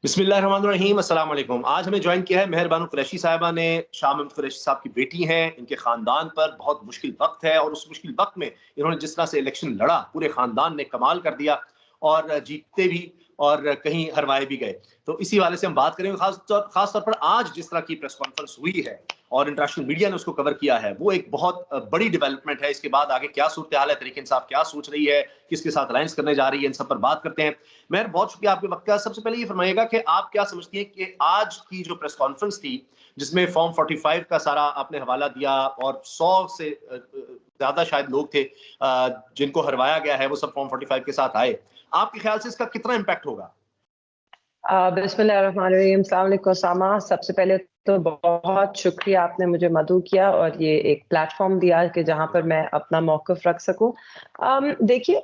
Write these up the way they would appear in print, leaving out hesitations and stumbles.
बिस्मिल्लाहिर्रहमानिर्रहीम, अस्सलाम वालेकुम। आज हमें ज्वाइन किया है मेहर बानो कुरैशी साहिबा ने। शाह महमूद कुरैशी साहब की बेटी हैं, इनके ख़ानदान पर बहुत मुश्किल वक़्त है और उस मुश्किल वक़्त में इन्होंने जिस तरह से इलेक्शन लड़ा, पूरे ख़ानदान ने कमाल कर दिया और जीतते भी और कहीं हरवाए भी गए। तो इसी हवाले से हम बात करेंगे। ख़ास तौर पर आज जिस तरह की प्रेस कॉन्फ्रेंस हुई है और इंटरनेशनल मीडिया ने उसको कवर किया है, वो एक बहुत बड़ी डेवलपमेंट है। इसके बाद आगे क्या सूरत-ए-हाल है, तहरीक-ए-इंसाफ क्या सोच रही है, किसके साथ अलायंस करने जा रही है, इन सब पर बात करते हैं। मेहर, बहुत शुक्रिया आपके वक़्त का। सबसे पहले ये फरमाइएगा कि आप क्या समझती हैं कि आज की जो प्रेस कॉन्फ्रेंस थी, जिसमें फॉर्म 45 का सारा आपने हवाला दिया और 100 से ज़्यादा शायद लोग थे जिनको हरवाया गया है, वो सब फॉर्म 45 के साथ आए। आपके ख़्याल से इसका कितना इम्पैक्ट होगा? बिस्मिल्लाहिर्रहमानिर्रहीम, अस्सलाम वालेकुम सामा। सबसे पहले तो बहुत शुक्रिया आपने मुझे मदऊ किया और ये एक प्लेटफ़ॉर्म दिया कि जहाँ पर मैं अपना मौक़िफ़ रख सकूँ। देखिए,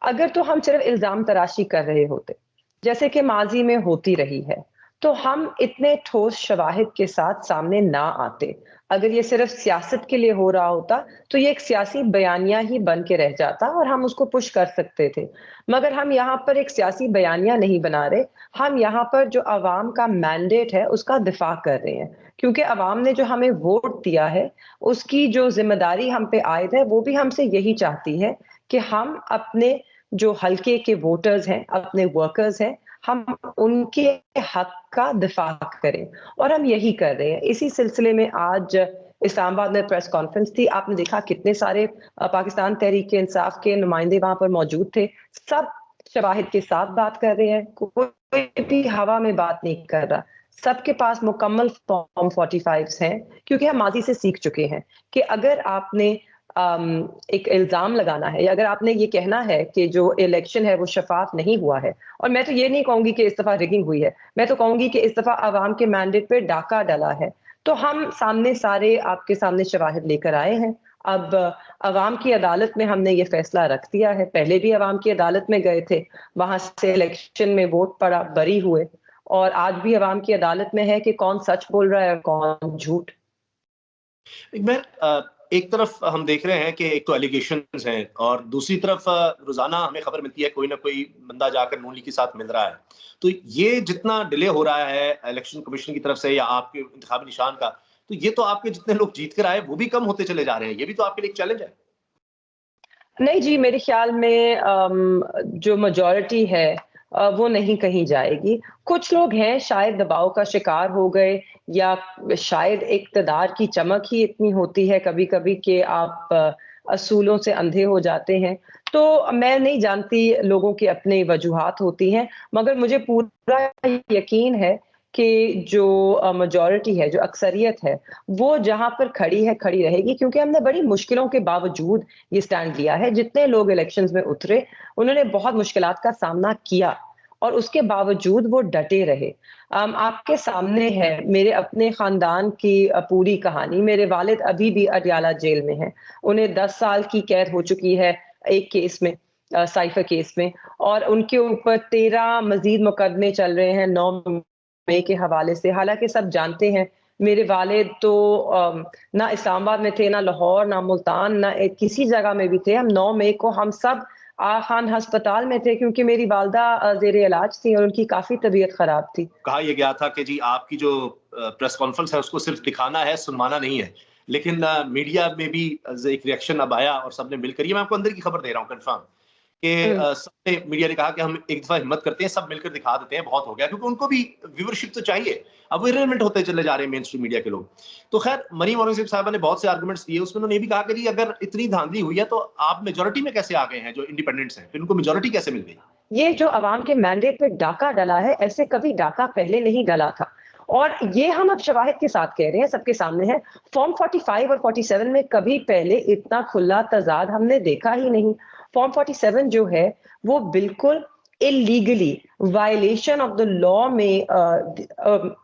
अगर तो हम सिर्फ़ इल्ज़ाम तराशी कर रहे होते, जैसे कि माज़ी में होती रही है, तो हम इतने ठोस शवाहिद के साथ सामने ना आते। अगर ये सिर्फ़ सियासत के लिए हो रहा होता, तो ये एक सियासी बयानिया ही बन के रह जाता और हम उसको पुश कर सकते थे। मगर हम यहाँ पर एक सियासी बयानिया नहीं बना रहे, हम यहाँ पर जो अवाम का मैंडेट है, उसका दिफ़ा कर रहे हैं। क्योंकि अवाम ने जो हमें वोट दिया है, उसकी जो ज़िम्मेदारी हम पे आयद है, वो भी हमसे यही चाहती है कि हम अपने जो हल्के के वोटर्स हैं, अपने वर्कर्स हैं, हम उनके हक का दिफ़ा करें और हम यही कर रहे हैं। इसी सिलसिले में आज इस्लामाबाद में प्रेस कॉन्फ्रेंस थी। आपने देखा कितने सारे पाकिस्तान तहरीक-ए-इंसाफ के नुमाइंदे वहाँ पर मौजूद थे। सब शवाहिद के साथ बात कर रहे हैं, कोई भी हवा में बात नहीं कर रहा। सबके पास मुकम्मल फॉर्म 45s हैं, क्योंकि हम माज़ी से सीख चुके हैं कि अगर आपने एक इल्ज़ाम लगाना है या अगर आपने ये कहना है कि जो इलेक्शन है वो शफ़ाफ़ नहीं हुआ है, और मैं तो ये नहीं कहूँगी कि इस दफ़ा रिगिंग हुई है, मैं तो कहूँगी कि इस दफ़ा अवाम के मैंडेट पे डाका डला है। तो हम सामने सारे आपके सामने शवाहिद लेकर आए हैं। अब अवाम की अदालत में हमने ये फ़ैसला रख दिया है, पहले भी अवाम की अदालत में गए थे, वहाँ से इलेक्शन में वोट पड़ा, बरी हुए और आज भी अवाम की अदालत में है कि कौन सच बोल रहा है और कौन झूठ। मैं एक तरफ हम देख रहे हैं कि एक तो एलिगेशंस हैं और दूसरी तरफ रोज़ाना हमें खबर मिलती है कोई ना कोई बंदा जाकर नून लीग के साथ मिल रहा है। तो ये जितना डिले हो रहा है इलेक्शन कमीशन की तरफ से या आपके इंतखाबी निशान का, तो ये तो आपके जितने लोग जीत कर आए वो भी कम होते चले जा रहे हैं। ये भी तो आपके लिए एक चैलेंज है। नहीं जी, मेरे ख़्याल में जो मेजॉरिटी है वो नहीं कहीं जाएगी। कुछ लोग हैं शायद दबाव का शिकार हो गए या शायद इक़्तिदार की चमक ही इतनी होती है कभी-कभी कि आप असूलों से अंधे हो जाते हैं। तो मैं नहीं जानती, लोगों की अपनी वजूहात होती हैं, मगर मुझे पूरा यकीन है कि जो मेजॉरिटी है, जो अक्सरियत है, वो जहाँ पर खड़ी है, खड़ी रहेगी क्योंकि हमने बड़ी मुश्किलों के बावजूद ये स्टैंड लिया है। जितने लोग इलेक्शंस में उतरे, उन्होंने बहुत मुश्किलात का सामना किया और उसके बावजूद वो डटे रहे। आपके सामने है मेरे अपने ख़ानदान की पूरी कहानी। मेरे वालिद अभी भी अडयाला जेल में हैं। उन्हें 10 साल की कैद हो चुकी है एक केस में, साइफ़र केस में, और उनके ऊपर 13 मज़ीद मुकदमे चल रहे हैं 9 मई के हवाले से। हालाँकि सब जानते हैं, मेरे वालिद तो ना इस्लामाबाद में थे, ना लाहौर, ना मुल्तान, ना किसी जगह में भी थे। हम 9 मई को हम सब खान अस्पताल में थे क्योंकि मेरी वालदा ज़ेर इलाज थी और उनकी काफ़ी तबीयत ख़राब थी। कहा यह गया था कि जी आपकी जो प्रेस कॉन्फ्रेंस है उसको सिर्फ दिखाना है, सुनवाना नहीं है। लेकिन मीडिया में भी एक रिएक्शन अब आया और सबने मिलकर, ये मैं आपको अंदर की खबर दे रहा हूँ कन्फर्म, कि हुँ। सबने मीडिया ने कहा कि हम एक दफ़ा हिम्मत करते हैं, सब मिलकर दिखा देते हैं, बहुत हो गया। क्योंकि उनको भी व्यूवरशिप तो चाहिए। अब वो इर्रेलेवेंट होते चले जा रहे हैं मेन स्ट्रीम मीडिया के लोग। तो ख़ैर मरीम औरंगज़ेब साहिबा ने बहुत से आर्गुमेंट्स दिए, उसमें उन्होंने ये भी कहा कि जी अगर इतनी धांधली हुई है तो आप मेजॉरिटी में कैसे आ गए हैं जो इंडिपेंडेंट्स हैं? फिर उनको मेजॉरिटी कैसे मिल गई? ये जो अवाम के मैंडेट पे डाका डला है, ऐसे कभी डाका पहले नहीं डला था। और ये हम अब शवाहिद के साथ कह रहे हैं, सबके सामने है। फॉर्म 45 और 47 में कभी पहले इतना खुला तज़ाद हमने देखा ही नहीं। फॉर्म 47 जो है, वो बिल्कुल illegally violation of the law में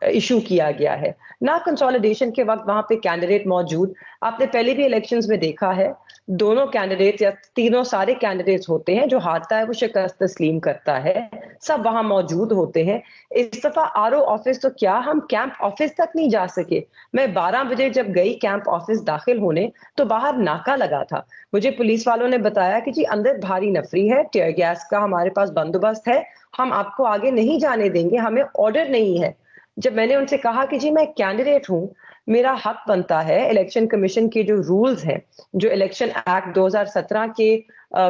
इश्यू किया गया है। ना कंसोलिडेशन के वक़्त वहाँ पे कैंडिडेट मौजूद, आपने पहले भी इलेक्शंस में देखा है, दोनों कैंडिडेट्स या तीनों सारे कैंडिडेट्स होते हैं, जो हारता है वो शिकस्त तस्लीम करता है, सब वहाँ मौजूद होते हैं। इस दफ़ा आरओ ऑफिस तो क्या, हम कैंप ऑफिस तक नहीं जा सके। मैं 12 बजे जब गई कैंप ऑफिस दाखिल होने, तो बाहर नाका लगा था। मुझे पुलिस वालों ने बताया कि जी अंदर भारी नफरी है, टियर गैस का हमारे पास बंदोबस्त है, हम आपको आगे नहीं जाने देंगे, हमें ऑर्डर नहीं है। जब मैंने उनसे कहा कि जी मैं कैंडिडेट हूँ, मेरा हक बनता है इलेक्शन कमीशन के जो रूल्स हैं, जो इलेक्शन एक्ट 2017 के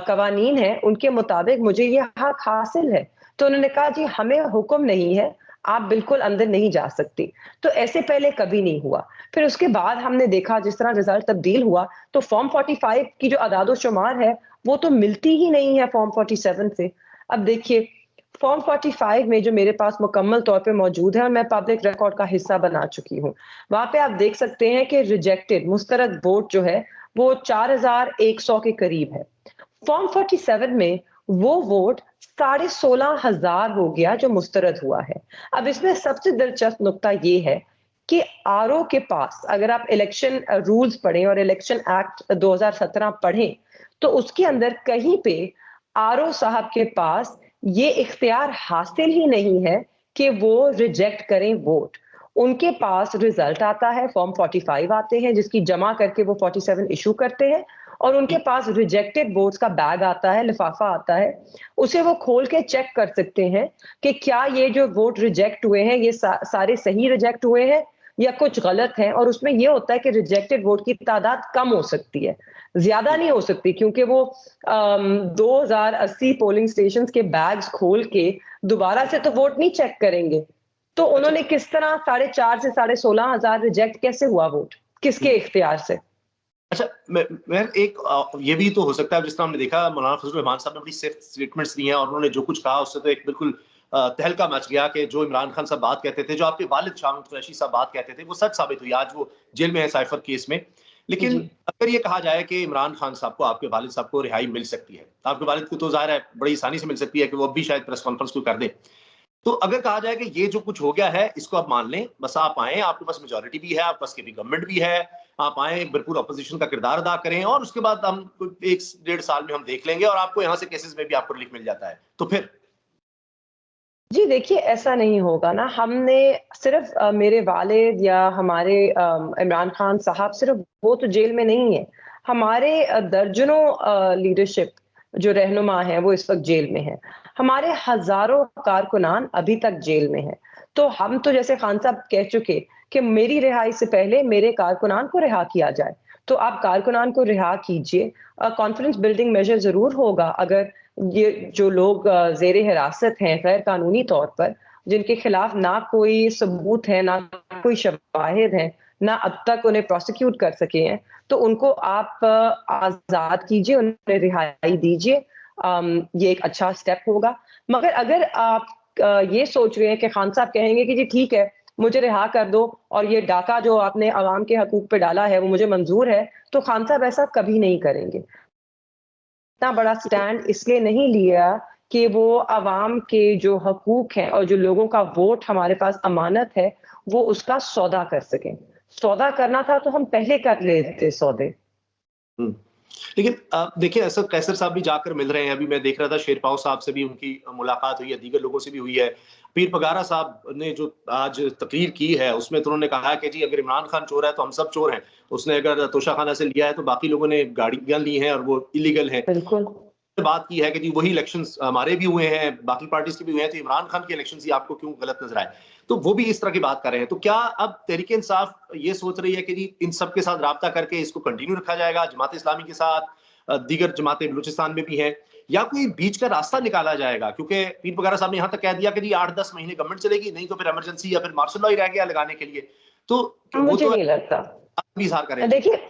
कवानीन हैं, उनके मुताबिक मुझे ये हक हासिल है। तो उन्होंने कहा जी हमें हुक्म नहीं है, आप बिल्कुल अंदर नहीं जा सकती। तो ऐसे पहले कभी नहीं हुआ। फिर उसके बाद हमने देखा जिस तरह रिजल्ट तब्दील हुआ, तो फॉर्म 45 की जो अदाद-ओ-शुमार है, वो तो मिलती ही नहीं है फॉर्म 47 से। अब देखिए, फॉर्म 45 में जो मेरे पास मुकम्मल तौर पे मौजूद है और मैं पब्लिक रिकॉर्ड का हिस्सा बना चुकी हूँ। वहाँ पे आप देख सकते हैं कि रिजेक्टेड मुस्तरद वोट जो है, वो 4100 के करीब है। फॉर्म 47 में वो वोट 16,500 हो गया जो मुस्तरद हुआ है। अब इसमें सबसे दिलचस्प नुकता ये है कि आरओ के पास अगर आप इलेक्शन रूल्स पढ़ें और इलेक्शन एक्ट 2017 पढ़ें, तो उसके अंदर कहीं पे आरओ साहब के पास ये इख्तियार हासिल ही नहीं है कि वो रिजेक्ट करें वोट। उनके पास रिजल्ट आता है, फॉर्म 45 आते हैं जिसकी जमा करके वो 47 इश्यू करते हैं और उनके पास रिजेक्टेड वोट्स का बैग आता है, लिफाफा आता है। उसे वो खोल के चेक कर सकते हैं कि क्या ये जो वोट रिजेक्ट हुए हैं, ये सारे सही रिजेक्ट हुए हैं या कुछ गलत है और उसमें ये होता है कि रिजेक्टेड वोट की तादाद कम हो सकती है, ज़्यादा नहीं हो सकती क्योंकि वो 2080 पोलिंग स्टेशंस के बैग्स खोल के दोबारा से तो वोट नहीं चेक करेंगे। तो अच्छा। उन्होंने किस तरह 4.5 से 16,500 रिजेक्ट कैसे हुआ वोट? किसके इख्तियार से? अच्छा, मैं एक ये भी तो हो सकता है, जिस तरह हमने देखा मौलाना फजल रहमान साहब ने बड़ी सख्त स्टेटमेंट्स दी हैं और उन्होंने जो कुछ कहा उससे तो एक बिल्कुल तहलका मच गया कि जो इमरान खान साहब बात कहते थे, जो आपके वालिद शाह महमूद कुरैशी साहब बात कहते थे, वो सच साबित हुई। आज वो जेल में है साइफर केस में। लेकिन जी। अगर ये कहा जाए कि इमरान खान साहब को, आपके वालिद साहब को रिहाई मिल सकती है, आपके वालिद को तो ज़ाहिर है बड़ी आसानी से मिल सकती है कि वो अब भी शायद प्रेस कॉन्फ्रेंस को कर दें। तो अगर कहा जाए कि ये जो कुछ हो गया है, इसको आप मान लें, बस आप आएँ, आपके पास मेजॉरिटी भी है, आपके पास की भी गवर्नमेंट भी है, आप आएँ, एक भरपूर अपोज़िशन का किरदार अदा करें और उसके बाद हम कोई 1 डेढ़ साल में हम देख लेंगे और आपको यहाँ से केसेज़ में भी आपको रिलीफ़ मिल जाता है। तो फिर? जी, देखिए ऐसा नहीं होगा ना, हमने सिर्फ़ मेरे वालिद या हमारे इमरान खान साहब सिर्फ़ वो तो जेल में नहीं है। हमारे दर्जनों लीडरशिप जो रहनुमा हैं, वो इस वक़्त जेल में हैं। हमारे हज़ारों कारकुनान अभी तक जेल में हैं। तो हम तो जैसे खान साहब कह चुके कि मेरी रिहाई से पहले मेरे कारकुनान को रिहा किया जाए। तो आप कारकुनान को रिहा कीजिए। कॉन्फिडेंस बिल्डिंग मेजर ज़रूर होगा अगर ये जो लोग ज़ेरे हिरासत हैं गैर कानूनी तौर पर, जिनके खिलाफ ना कोई सबूत है, ना कोई शवाहिद हैं, ना अब तक उन्हें प्रोसिक्यूट कर सके हैं, तो उनको आप आज़ाद कीजिए, उन्हें रिहाई दीजिए। ये एक अच्छा स्टेप होगा। मगर अगर आप ये सोच रहे हैं कि खान साहब कहेंगे कि जी ठीक है, मुझे रिहा कर दो और ये डाका जो आपने अवाम के हकूक पे डाला है, वो मुझे मंज़ूर है, तो खान साहब ऐसा कभी नहीं करेंगे। इतना बड़ा स्टैंड इसलिए नहीं लिया कि वो अवाम के जो हकूक हैं और जो लोगों का वोट हमारे पास अमानत है, वो उसका सौदा कर सकें। सौदा करना था तो हम पहले कर लेते सौदे। हुँ। लेकिन देखिए, असद कैसर साहब भी जाकर मिल रहे हैं। अभी मैं देख रहा था, शेरपाव साहब से भी उनकी मुलाकात हुई है, दीगर लोगों से भी हुई है। पीर पगारा साहब ने जो आज तकरीर की है, उसमें तो उन्होंने कहा है कि जी अगर इमरान खान चोर है, तो हम सब चोर हैं। उसने अगर तोशाखाना से लिया है, तो बाकी लोगों ने गाड़ियाँ ली हैं और वो इल्लीगल हैं। बिल्कुल। बात की है कि जी वही इलेक्शंस हमारे भी हुए हैं, बाकी पार्टीज़ के भी हुए हैं, तो इमरान खान के इलेक्शंस ही आपको क्यों गलत नज़र आए? तो वो भी इस तरह की बात कर रहे हैं। तो क्या अब तहरीक-ए-इंसाफ ये सोच रही है कि जी इन सब के साथ राब्ता करके इसको कंटिन्यू रखा जाएगा, जमात-ए-इस्लामी के साथ, दीगर जमातें बलूचिस्तान में भी हैं, या कोई बीच का रास्ता निकाला जाएगा? क्योंकि पीर वगैरह साहब ने यहाँ तक कह दिया कि जी 8-10 महीने गवर्नमेंट चलेगी, नहीं तो फिर इमरजेंसी या फिर मार्शल लॉ ही रह गया लगाने के लिए। तो वो मुझे तो नहीं लगता। आप भी इज़हार करें। जी। देखिए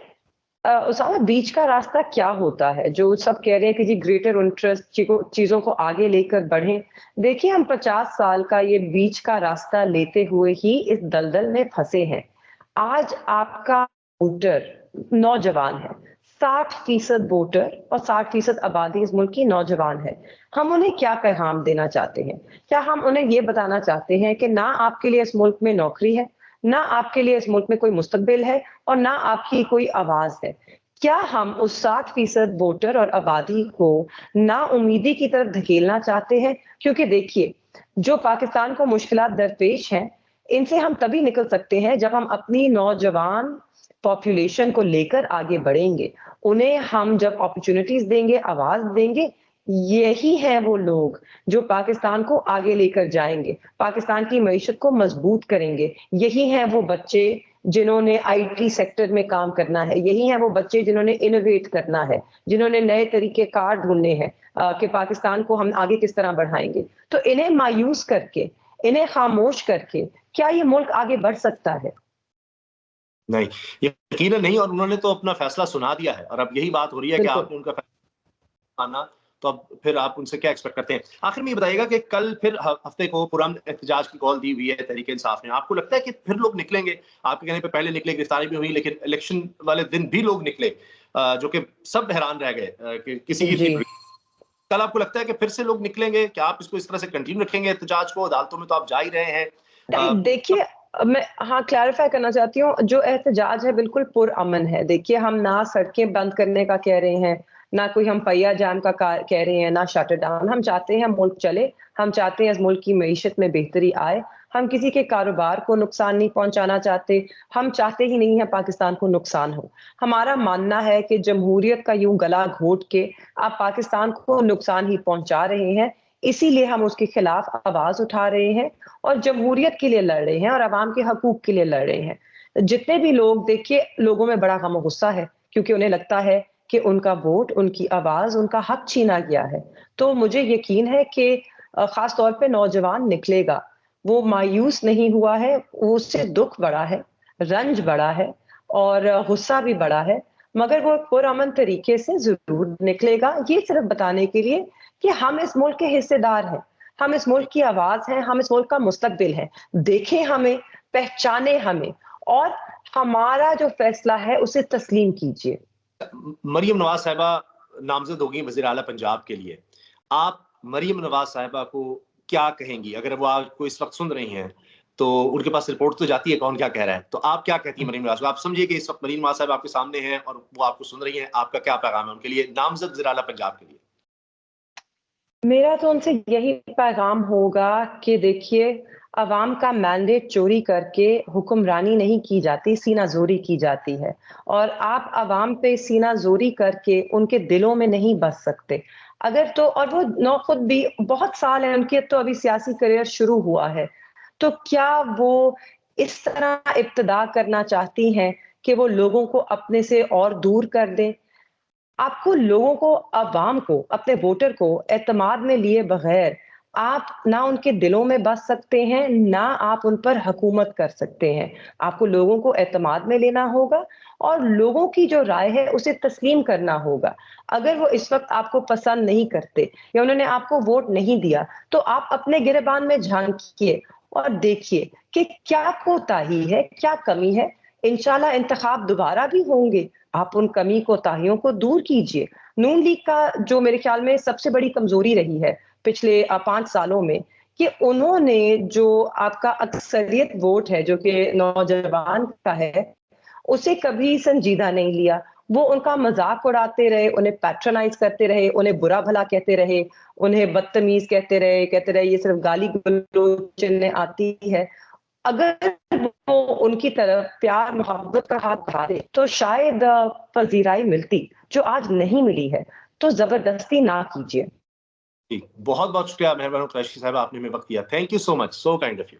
उसामा बीच का रास्ता क्या होता है? जो सब कह रहे हैं कि जी ग्रेटर इंटरेस्ट चीज़ों को आगे लेकर बढ़ें। देखिए हम 50 साल का ये बीच का रास्ता लेते हुए ही इस दलदल में फँसे हैं। आज आपका वोटर नौजवान है। 60% वोटर और 60% आबादी इस मुल्क की नौजवान है। हम उन्हें क्या पैगाम देना चाहते हैं? क्या हम उन्हें ये बताना चाहते हैं कि ना आपके लिए इस मुल्क में नौकरी है, ना आपके लिए इस मुल्क में कोई मुस्तकबिल है और ना आपकी कोई आवाज़ है। क्या हम उस 60% वोटर और आबादी को नाउम्मीदी की तरफ धकेलना चाहते हैं? क्योंकि देखिए, जो पाकिस्तान को मुश्किलात दरपेश हैं, इनसे हम तभी निकल सकते हैं जब हम अपनी नौजवान पॉपुलेशन को लेकर आगे बढ़ेंगे। उन्हें हम जब अपॉर्च्युनिटीज़ देंगे, आवाज़ देंगे, यही हैं वो लोग जो पाकिस्तान को आगे लेकर जाएँगे, पाकिस्तान की मईशत को मजबूत करेंगे। यही हैं वो बच्चे जिन्होंने आईटी सेक्टर में काम करना है, यही हैं वो बच्चे जिन्होंने इनोवेट करना है, जिन्होंने नए तरीके कार ढूँढने हैं कि पाकिस्तान को हम आगे किस तरह बढ़ाएँगे। तो इन्हें मायूस करके, इन्हें खामोश करके, क्या ये मुल्क आगे बढ़ सकता है? नहीं, यकीनन नहीं, और उन्होंने तो अपना फैसला सुना दिया है और अब यही बात हो रही है कि बिल्कुल। आपने उनका फैसला माना, तो अब फिर आप उनसे क्या एक्सपेक्ट करते हैं? आखिर में ये बताइएगा कि कल फिर हफ्ते को पुरअमन एहतजाज की कॉल दी हुई है तहरीक-ए-इंसाफ ने। आपको लगता है कि फिर लोग निकलेंगे? आपके कहने पे पहले निकले, गिरफ्तारी भी हुई, लेकिन इलेक्शन वाले दिन भी लोग निकले, जो कि सब हैरान रह गए कि किसी की जी। इतनी कल आपको लगता है कि फिर से लोग निकलेंगे? क्या आप इसको इस तरह से कंटिन्यू रखेंगे एहतजाज को? अदालतों में तो आप जा ही रहे हैं। नहीं, अ, देखिए मैं हाँ, क्लैरिफ़ाई करना चाहती हूँ, जो एहतजाज है बिल्कुल पुरअमन है। देखिए, हम ना सड़कें बंद करने का कह रहे हैं, ना कोई हम पहिया जाम का का कह रहे हैं, ना शटर डाउन। हम चाहते हैं मुल्क चले, हम चाहते हैं इस मुल्क की मईशत में बेहतरी आए, हम किसी के कारोबार को नुकसान नहीं पहुँचाना चाहते, हम चाहते ही नहीं है पाकिस्तान को नुकसान हो। हमारा मानना है कि जमहूरियत का यूँ गला घोट के आप पाकिस्तान को नुकसान ही पहुँचा रहे हैं, इसीलिए हम उसके खिलाफ आवाज़ उठा रहे हैं और जमहूरियत के लिए लड़ रहे हैं और अवाम के हकूक के लिए लड़ रहे हैं। जितने भी लोग देखिए लोगों में बड़ा गम और गुस्सा है क्योंकि उन्हें लगता है कि उनका वोट, उनकी आवाज़, उनका हक छीना गया है। तो मुझे यकीन है कि ख़ास तौर पे नौजवान निकलेगा। वो मायूस नहीं हुआ है, उससे दुःख बड़ा है, रंज बड़ा है और गुस्सा भी बड़ा है, मगर वो पुरअमन तरीके से ज़रूर निकलेगा, ये सिर्फ़ बताने के लिए कि हम इस मुल्क के हिस्सेदार हैं। हम इस मुल्क की आवाज़ हैं, हम इस मुल्क का मुस्तकबिल हैं। देखें हमें, पहचानें हमें और हमारा जो फ़ैसला है उसे तस्लीम कीजिए। मरियम नवाज़ साहिबा नामज़द हो गई वज़ीर आला पंजाब के लिए। आप मरियम नवाज़ साहिबा को क्या कहेंगी? अगर वो आपको इस वक़्त सुन रही हैं, तो उनके पास रिपोर्ट तो जाती है कौन क्या कह रहा है। तो आप क्या कहती हैं मरियम नवाज़ को? आप समझिए कि इस वक़्त मरियम नवाज़ साहिबा आपके सामने हैं और वो आपको सुन रही हैं, आपका क्या पैगाम है उनके लिए नामज़द वज़ीर आला पंजाब के लिए? मेरा तो उनसे यही पैगाम होगा कि देखिए, अवाम का मैंडेट चोरी करके हुक्मरानी नहीं की जाती, सीना-ज़ोरी की जाती है और आप अवाम पे सीना-ज़ोरी करके उनके दिलों में नहीं बस सकते। अगर तो और वो नौ खुद भी बहुत साल हैं उनके तो अभी सियासी करियर शुरू हुआ है। तो क्या वो इस तरह इब्तिदा करना चाहती हैं कि वो लोगों को अपने से और दूर कर दें? आपको लोगों को, अवाम को, अपने वोटर को एतमाद में लिए बगैर आप ना उनके दिलों में बस सकते हैं, ना आप उन पर हुकूमत कर सकते हैं। आपको लोगों को एतमाद में लेना होगा और लोगों की जो राय है उसे तस्लीम करना होगा। अगर वो इस वक़्त आपको पसंद नहीं करते या उन्होंने आपको वोट नहीं दिया, तो आप अपने गिरेबान में झाँकिए और देखिए कि क्या कोताही है, क्या कमी है। इंशाल्लाह इंतखाब दोबारा भी होंगे। आप उन कमी कोताहियों को दूर कीजिए। नून लीग का जो मेरे ख़्याल में सबसे बड़ी कमज़ोरी रही है पिछले 5 सालों में कि उन्होंने जो आपका अक्सरियत वोट है, जो कि नौजवान का है, उसे कभी संजीदा नहीं लिया। वो उनका मज़ाक उड़ाते रहे, उन्हें पैट्रोनाइज़ करते रहे, उन्हें बुरा-भला कहते रहे, उन्हें बदतमीज़ कहते रहे ये सिर्फ़ गाली-गलौच इन्हें आती है। अगर वो उनकी तरफ प्यार मोहब्बत का हाथ बढ़ा दे, तो शायद पज़ीराई मिलती, जो आज नहीं मिली है। तो ज़बरदस्ती ना कीजिए। जी, बहुत-बहुत शुक्रिया मेहरबान कुरैशी साहिबा, आपने हमें वक़्त दिया। Thank you so much, so kind of you.